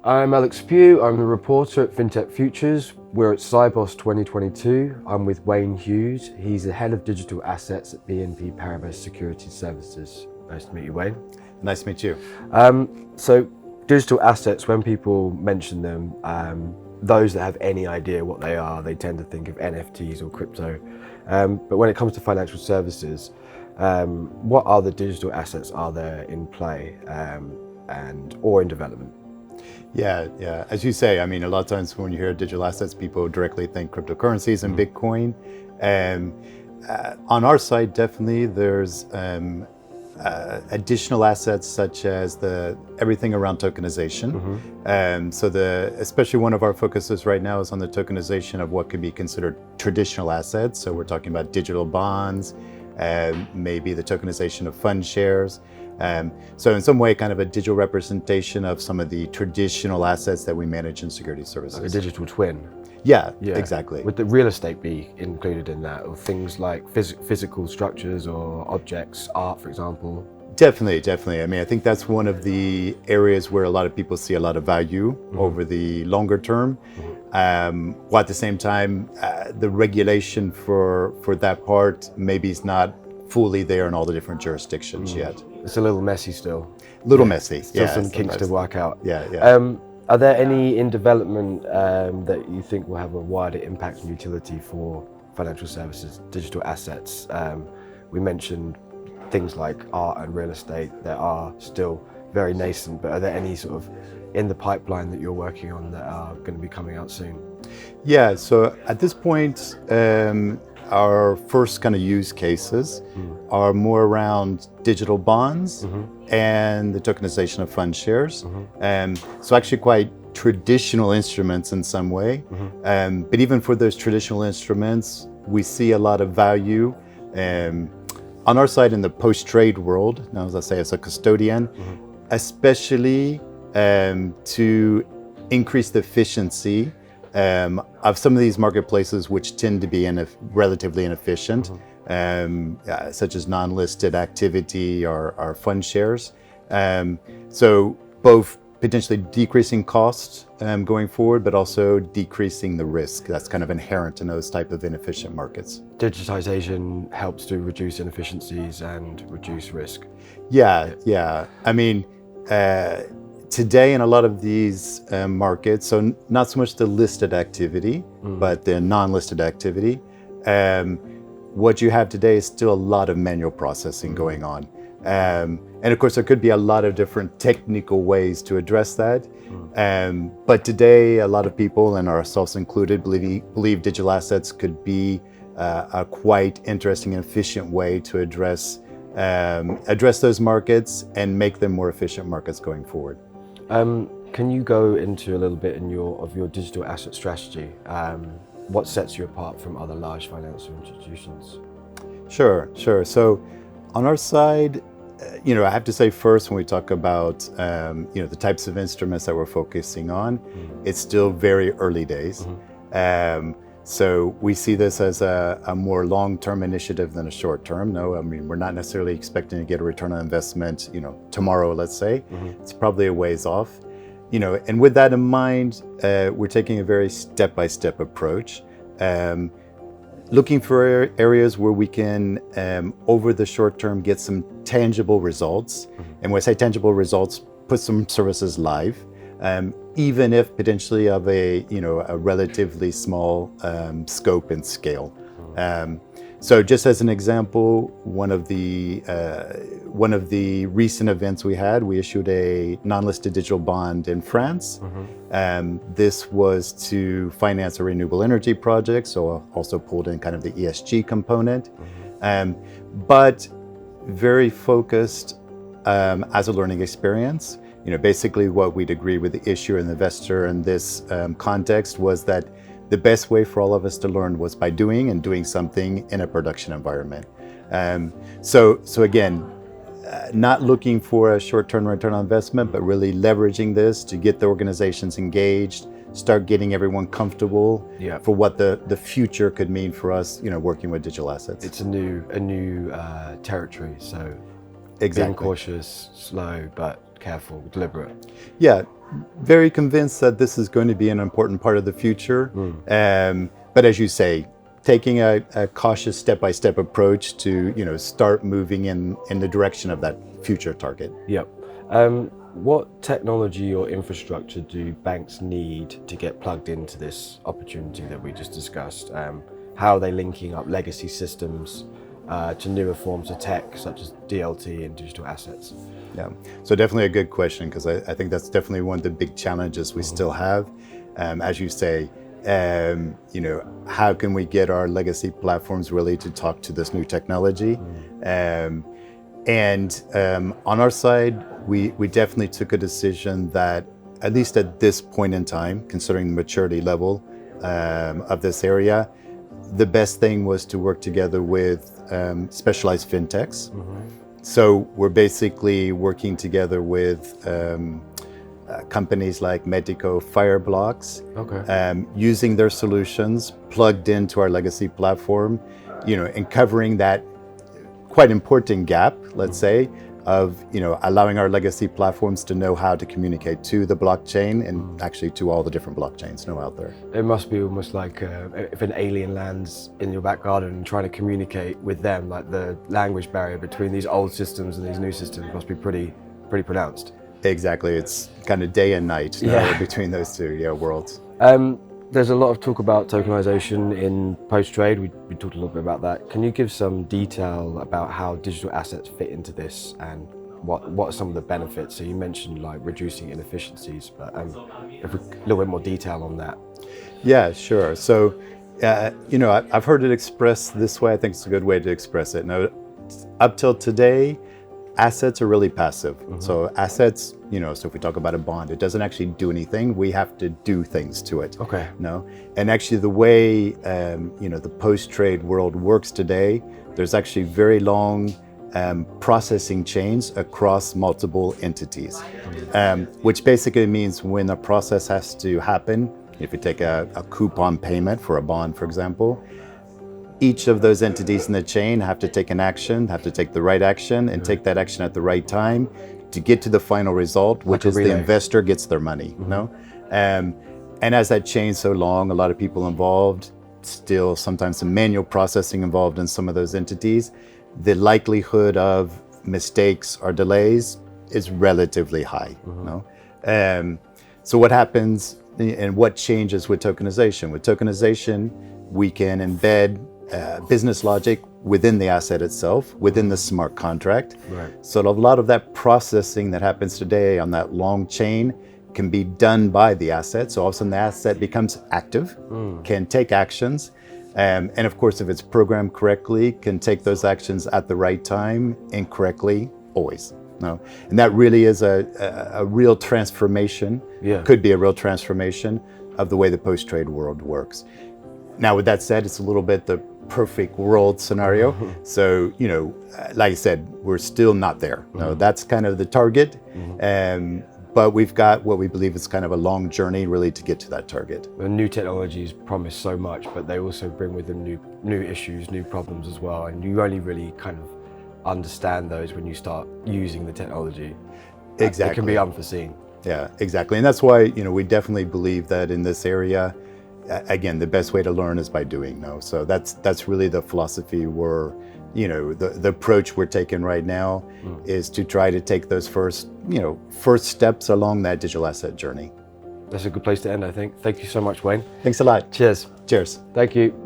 I'm Alex Pugh, I'm a reporter at FinTech Futures. We're at Sibos 2022. I'm with Wayne Hughes. He's the head of digital assets at BNP Paribas Securities Services. Nice to meet you, Wayne. Nice to meet you. So digital assets, when people mention them, those that have any idea what they are, they tend to think of NFTs or crypto. But when it comes to financial services, what other digital assets are there in play or in development? Yeah. As you say, I mean, a lot of times when you hear digital assets, people directly think cryptocurrencies and Bitcoin. On our side, definitely, there's additional assets such as everything around tokenization. Especially one of our focuses right now is on the tokenization of what could be considered traditional assets. So we're talking about digital bonds, maybe the tokenization of fund shares. So in some way, kind of a digital representation of some of the traditional assets that we manage in security services. Like a digital twin. Yeah, exactly. Would the real estate be included in that, or things like physical structures or objects, art, for example? Definitely. I mean, I think that's one of the areas where a lot of people see a lot of value over the longer term. While at the same time, the regulation for that part maybe is not fully there in all the different jurisdictions yet. It's a little messy still. Messy. Still some kinks to work out. Yeah. Are there any in development that you think will have a wider impact and utility for financial services, digital assets? We mentioned things like art and real estate that are still very nascent, but are there any sort of in the pipeline that you're working on that are going to be coming out soon? Yeah, so at this point, our first kind of use cases are more around digital bonds and the tokenization of fund shares. So actually quite traditional instruments in some way. But even for those traditional instruments, we see a lot of value on our side in the post-trade world. Now, as I say, as a custodian, especially to increase the efficiency of some of these marketplaces which tend to be relatively inefficient, such as non-listed activity or fund shares. So both potentially decreasing costs going forward, but also decreasing the risk that's kind of inherent in those type of inefficient markets. Digitization helps to reduce inefficiencies and reduce risk. Yeah. I mean, today in a lot of these markets, so not so much the listed activity, but the non-listed activity, what you have today is still a lot of manual processing going on. And of course, there could be a lot of different technical ways to address that. But today, a lot of people, and ourselves included, believe digital assets could be a quite interesting and efficient way to address those markets and make them more efficient markets going forward. Can you go into a little bit of your digital asset strategy? What sets you apart from other large financial institutions? Sure. So on our side, I have to say first, when we talk about the types of instruments that we're focusing on, it's still very early days. So we see this as a more long-term initiative than a short-term. No, I mean, we're not necessarily expecting to get a return on investment, tomorrow, let's say. It's probably a ways off. And with that in mind, we're taking a very step-by-step approach, looking for areas where we can, over the short term, get some tangible results. And when I say tangible results, put some services live. Even if potentially of a relatively small scope and scale. So just as an example, one of the recent events we had, we issued a non-listed digital bond in France. This was to finance a renewable energy project, so also pulled in kind of the ESG component, but very focused as a learning experience. Basically what we'd agree with the issuer and the investor in this context was that the best way for all of us to learn was by doing something in a production environment. So again, not looking for a short-term return on investment, but really leveraging this to get the organizations engaged, start getting everyone comfortable for what the future could mean for us, working with digital assets. It's a new territory, so exactly. Being cautious, slow, but careful, deliberate. Yeah, very convinced that this is going to be an important part of the future. But as you say, taking a cautious step-by-step approach to start moving in the direction of that future target. Yep. What technology or infrastructure do banks need to get plugged into this opportunity that we just discussed? How are they linking up legacy systems to newer forms of tech, such as DLT and digital assets? Yeah, so definitely a good question, because I think that's definitely one of the big challenges we still have. As you say, how can we get our legacy platforms really to talk to this new technology? On our side, we definitely took a decision that, at least at this point in time, considering the maturity level of this area, the best thing was to work together with specialized FinTechs. So we're basically working together with companies like Medico Fireblocks, using their solutions plugged into our legacy platform, and covering that quite important gap, let's say, of allowing our legacy platforms to know how to communicate to the blockchain and actually to all the different blockchains out there. It must be almost like if an alien lands in your back garden and trying to communicate with them, like the language barrier between these old systems and these new systems must be pretty pronounced. Exactly, it's kind of day and night between those two worlds. There's a lot of talk about tokenization in post-trade. We talked a little bit about that. Can you give some detail about how digital assets fit into this and what are some of the benefits? So you mentioned like reducing inefficiencies, but if we, a little bit more detail on that. Yeah, sure. So, I've heard it expressed this way. I think it's a good way to express it. Now, up till today, assets are really passive. So assets, so if we talk about a bond, it doesn't actually do anything. We have to do things to it. Okay. And actually the way, the post-trade world works today, there's actually very long processing chains across multiple entities, which basically means when a process has to happen, if you take a coupon payment for a bond, for example, each of those entities in the chain have to take an action, have to take the right action and take that action at the right time to get to the final result, which is the investor gets their money. And as that chain's so long, a lot of people involved, still sometimes some manual processing involved in some of those entities, the likelihood of mistakes or delays is relatively high. So what happens and what changes with tokenization? With tokenization, we can embed business logic within the asset itself, within the smart contract. So a lot of that processing that happens today on that long chain can be done by the asset. So all of a sudden the asset becomes active, can take actions, and of course, if it's programmed correctly, can take those actions at the right time and correctly always. And that really is a real transformation, could be a real transformation of the way the post-trade world works. Now, with that said, it's a little bit the perfect world scenario. So, like I said, we're still not there. That's kind of the target. But we've got what we believe is kind of a long journey really to get to that target. The new technologies promise so much, but they also bring with them new issues, new problems as well. And you only really kind of understand those when you start using the technology. Exactly. It can be unforeseen. Yeah, exactly. And that's why, we definitely believe that in this area, again, the best way to learn is by doing. So that's really the philosophy the approach we're taking right now is to try to take those first steps along that digital asset journey. That's a good place to end, I think. Thank you so much, Wayne. Thanks a lot. Cheers. Cheers. Thank you.